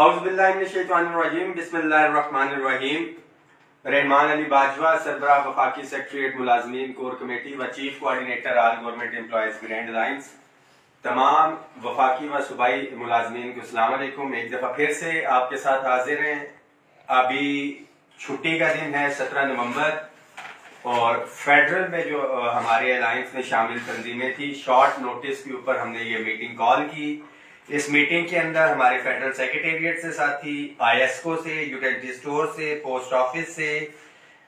औज़ुबिल्लाहिमिनश्शैतानिर्रजीम बिस्मिल्लाहिर्रहमानिर्रहीम। रहमान अली बाजवा, सरबराह वफाकी secretariat मुलाजमीन core committee व chief coordinator all government employees grand lines, तमाम वफाकी व सूबाई मुलाजमीन को अस्सलाम वालेकुम। एक दफ़ा फिर से आपके साथ हाजिर हैं। अभी छुट्टी का दिन है 17 नवंबर, और फेडरल में जो हमारे अलायंस में शामिल तंजीमें थी, शॉर्ट नोटिस के ऊपर हमने ये मीटिंग कॉल की। इस मीटिंग के अंदर हमारे फेडरल सेक्रेटेरिएट से साथी, आईएसको से, यूटिलिटी स्टोर से, पोस्ट ऑफिस से,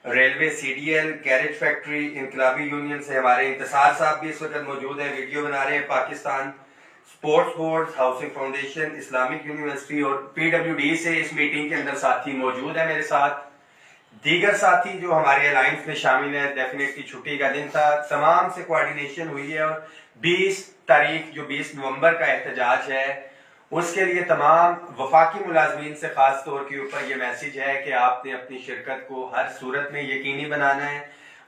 रेलवे, सीडीएल, कैरेज फैक्ट्री, इनकलाबी यूनियन से हमारे इंतसार साहब भी इस वक्त मौजूद है, वीडियो बना रहे हैं। Pakistan sports board, housing foundation, Islamic university और पीडब्ल्यूडी से इस मीटिंग के अंदर साथी मौजूद है मेरे साथ। दीगर साथी जो हमारे अलायंस में शामिल है, डेफिनेटली छुट्टी का दिन था, तमाम से कोऑर्डिनेशन हुई है और 20 तारीख जो 20 नवंबर का एहतजाज है, उसके लिए तमाम वफाकी मुलाजमीन से खास तौर के ऊपर ये मैसेज है कि आपने अपनी शिरकत को हर सूरत में यकीनी बनाना है।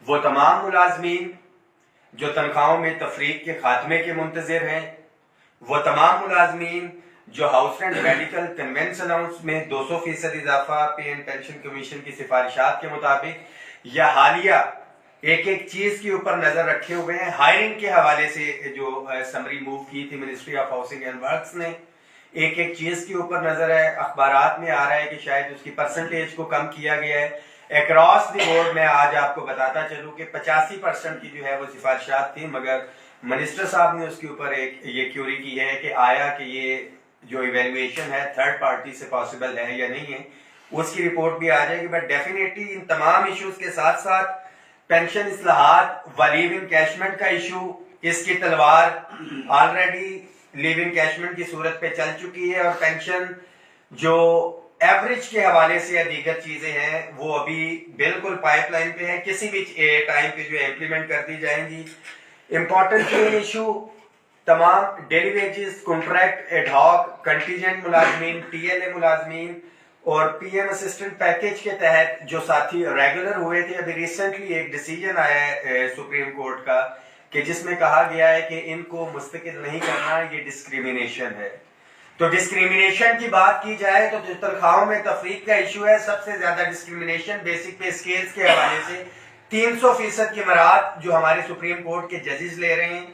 वो तमाम मुलाजमीन जो तनख्वाहों में तफरीक के खात्मे के मुंतजिर हैं, वो तमाम मुलाजमीन जो house and medical conveyance allowance में 200% इजाफा पे एंड पेंशन कमीशन की सिफारिशात के मुताबिक, या हालिया एक एक चीज के ऊपर नजर रखे हुए हैं। हायरिंग के हवाले से जो समरी मूव की थी ministry of housing and works ने, एक एक चीज के ऊपर नजर है। अखबारात में आ रहा है कि शायद उसकी परसेंटेज को कम किया गया है। अक्रॉस द बोर्ड में आज आपको बताता चलूं कि 85% की जो है वो सिफारिशात थी, मगर मिनिस्टर साहब ने उसके ऊपर एक ये क्यूरी की है कि आया कि ये जो इवेल्युएशन है थर्ड पार्टी से पॉसिबल है या नहीं है, उसकी रिपोर्ट भी आ जाएगी। बट डेफिनेटली इन तमाम इश्यूज के साथ साथ पेंशन इस्लाहात व लीव इनकैशमेंट का इशू, इसकी तलवार ऑलरेडी लीव इनकैशमेंट की सूरत पे चल चुकी है, और पेंशन जो एवरेज के हवाले से या दीगर चीजें हैं वो अभी बिल्कुल पाइपलाइन पे है, किसी भी टाइम पे जो इम्प्लीमेंट कर दी जाएंगी। इंपॉर्टेंट इशू तमाम daily wages, contract, ad hoc, contingent मुलाजमीन, टीएलए मुलाजमीन और पीएम असिस्टेंट पैकेज के तहत जो साथी रेगुलर हुए थे, अभी रिसेंटली एक डिसीजन आया है सुप्रीम कोर्ट का कि जिसमें कहा गया है कि इनको मुस्तकिल नहीं करना, ये डिस्क्रिमिनेशन है। तो डिस्क्रिमिनेशन की बात की जाए तो जो तनख्वाहों में तफरीक का इशू है, सबसे ज्यादा डिस्क्रिमिनेशन बेसिक पे स्केल्स के हवाले से 300% की मराद जो हमारे सुप्रीम कोर्ट के जजेस ले रहे हैं।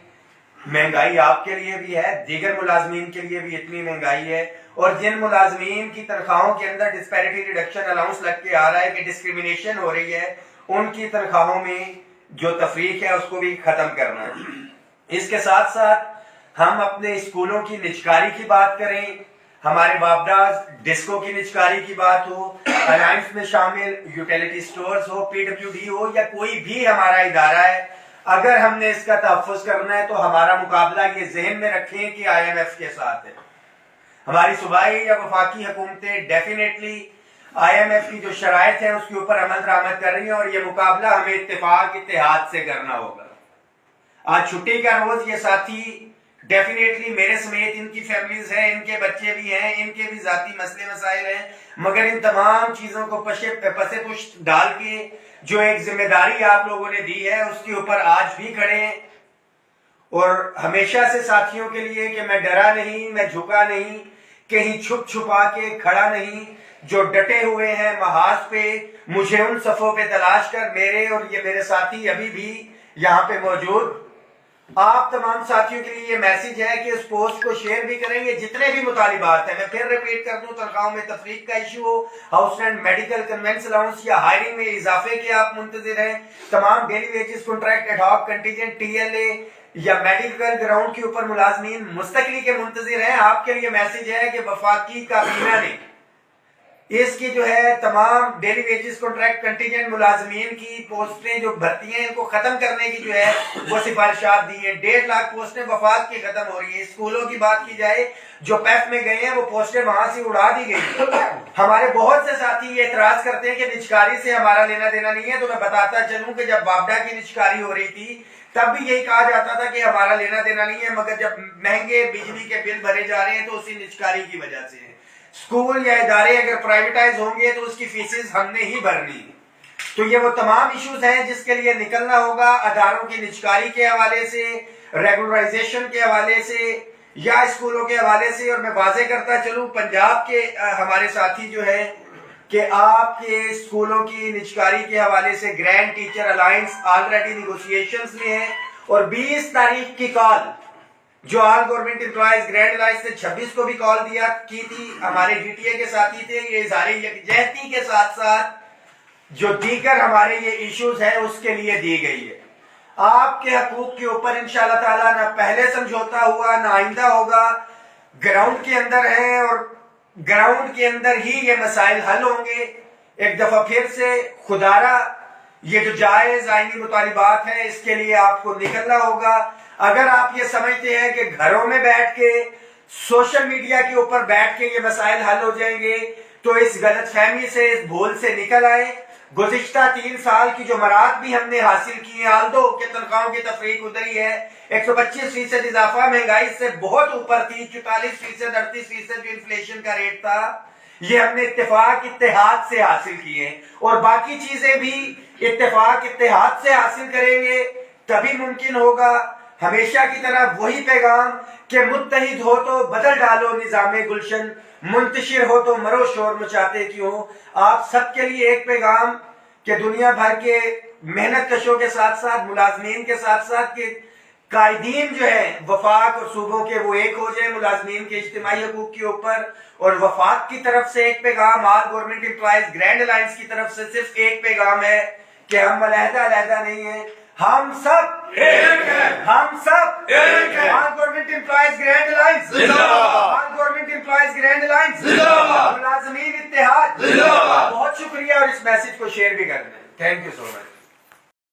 महंगाई आपके लिए भी है, दीगर मुलाजमीन के लिए भी इतनी महंगाई है, और जिन मुलाजमीन की तनख्वाहों के अंदर डिस्पैरिटी रिडक्शन अलाउंस लग के आ रहा है कि डिस्क्रिमिनेशन हो रही है, उनकी तनख्वाहों में जो तफरीक है उसको भी खत्म करना है। इसके साथ साथ हम अपने स्कूलों की निजकारी की बात करें, हमारे बापदाद डिस्को की निजकारी की बात हो, अलायंस में शामिल यूटिलिटी स्टोर्स हो, पीडब्ल्यूडी हो, या कोई भी हमारा इदारा है, अगर हमने इसका तहफ़्फ़ुज़ करना है तो हमारा मुकाबला ये जहन में रखें कि IMF के साथ है। हमारी सूबाई या वफाकी हुकूमतें डेफिनेटली IMF की जो शराइत है उसके ऊपर अमल दरामद कर रही है, और ये मुकाबला हमें इत्तेफाक इत्तेहाद से करना होगा। आज छुट्टी का रोज ये साथी डेफिनेटली मेरे समेत इनकी फैमिलीज हैं, इनके बच्चे भी हैं, इनके भी जाती मसले मसाइल हैं, मगर इन तमाम चीजों को पसे पुश्त डाल के जो एक जिम्मेदारी आप लोगों ने दी है उसके ऊपर आज भी खड़े हैं। और हमेशा से साथियों के लिए कि मैं डरा नहीं, मैं झुका नहीं, कहीं छुप छुपा के खड़ा नहीं, जो डटे हुए हैं महाज पे, मुझे उन सफों पे तलाश कर, मेरे और ये मेरे साथी अभी भी यहाँ पे मौजूद। आप तमाम साथियों के लिए ये मैसेज है कि इस पोस्ट को शेयर भी करेंगे। जितने भी मुतालिबात हैं, मैं फिर रिपीट कर दूं, तनख्वाहों में तफरीक का इशू हो, house and medical conveyance allowance या हायरिंग में इजाफे के आप मुंतजिर हैं, तमाम daily wages, contract, ad hoc, contingent, TLA या मेडिकल ग्राउंड के ऊपर मुलाजमीन मुस्तकिली के मुंतजिर हैं, आपके लिए मैसेज है कि वफाकी काबीना ने इसकी जो है तमाम डेली वेजेस, कॉन्ट्रैक्ट, कंटीजेंट मुलाजमीन की पोस्टें जो भर्ती हैं इनको खत्म करने की जो है वो सिफारिशात दी है। 1.5 लाख पोस्टें वफाक की खत्म हो रही है। स्कूलों की बात की जाए, जो पैफ में गए हैं वो पोस्टें वहां से उड़ा दी गई। हमारे बहुत से साथी ये एतराज करते हैं कि निजकारी से हमारा लेना देना नहीं है, तो मैं बताता चलूं कि जब बाबडा की निजकारी हो रही थी तब भी यही कहा जाता था कि हमारा लेना देना नहीं है, मगर जब महंगे बिजली के बिल भरे जा रहे हैं तो उसी निजकारी की वजह से है। स्कूल या इदारे अगर प्राइवेटाइज होंगे तो उसकी फीसेस हमने ही भरनी। तो ये वो तमाम इश्यूज हैं जिसके लिए निकलना होगा। अदारों की निजकारी के हवाले से, रेगुलराइजेशन के हवाले से, یا اسکولوں کے حوالے سے. اور میں واضح کرتا چلوں پنجاب کے ہمارے ساتھی جو ہے کہ آپ کے اسکولوں کی نجکاری کے حوالے سے grand teacher alliance already negotiations میں ہے, اور 20 تاریخ کی کال جو آل گورنمنٹ امپلائیز گرینڈ الائنس نے 26 کو بھی کال کی تھی, ہمارے جی ٹی اے کے ساتھی تھے, یہ اظہار یکجہتی کے ساتھ ساتھ جو دیگر ہمارے یہ ایشوز ہیں اس کے لیے دی گئی ہے. آپ کے حقوق کے اوپر انشاءاللہ تعالیٰ نہ پہلے سمجھوتا ہوا نہ آئندہ ہوگا, گراؤنڈ کے اندر ہیں اور گراؤنڈ کے اندر ہی یہ مسائل حل ہوں گے. ایک دفعہ پھر سے خدارہ یہ جو جائز آئینی مطالبات ہیں اس کے لیے آپ کو نکلنا ہوگا. اگر آپ یہ سمجھتے ہیں کہ گھروں میں بیٹھ کے سوشل میڈیا کے اوپر بیٹھ کے یہ مسائل حل ہو جائیں گے تو اس غلط فہمی سے, اس بھول سے نکل آئے. گزشتہ 3 سال کی جو مراد بھی ہم نے حاصل کی ہیں, آلدو کہ تنخواہوں کی تفریق ادھری ہے, 125% اضافہ مہنگائی سے بہت اوپر تھی, 44%, 38% جو انفلیشن کا ریٹ تھا, یہ ہم نے اتفاق اتحاد سے حاصل کیے ہیں. اور باقی چیزیں بھی اتفاق اتحاد سے حاصل کریں گے تبھی ممکن ہوگا. ہمیشہ کی طرح وہی پیغام کہ متحد ہو تو بدل ڈالو نظام گلشن, منتشر ہو تو مرو شور مچاتے کیوں. آپ سب کے لیے ایک پیغام کہ دنیا بھر کے محنت کشوں کے ساتھ ساتھ ملازمین کے ساتھ ساتھ کہ قائدین جو ہیں وفاق اور صوبوں کے وہ ایک ہو جائیں ملازمین کے اجتماعی حقوق کے اوپر. اور وفاق کی طرف سے ایک پیغام, آل گورنمنٹ امپلائیز گرینڈ الائنس کی طرف سے صرف ایک پیغام ہے کہ ہم علیحدہ علیحدہ نہیں ہیں, ہم سب ایک ہیں, ہم سب ایک ہیں. آل گورنمنٹ امپلائیز گرینڈ الائنس زندہ باد, آل گورنمنٹ امپلائیز گرینڈ الائنس زندہ باد, ملازمین اتحاد زندہ باد. بہت شکریہ, اور اس میسج کو شیئر بھی کرنا ہے. Thank you so much.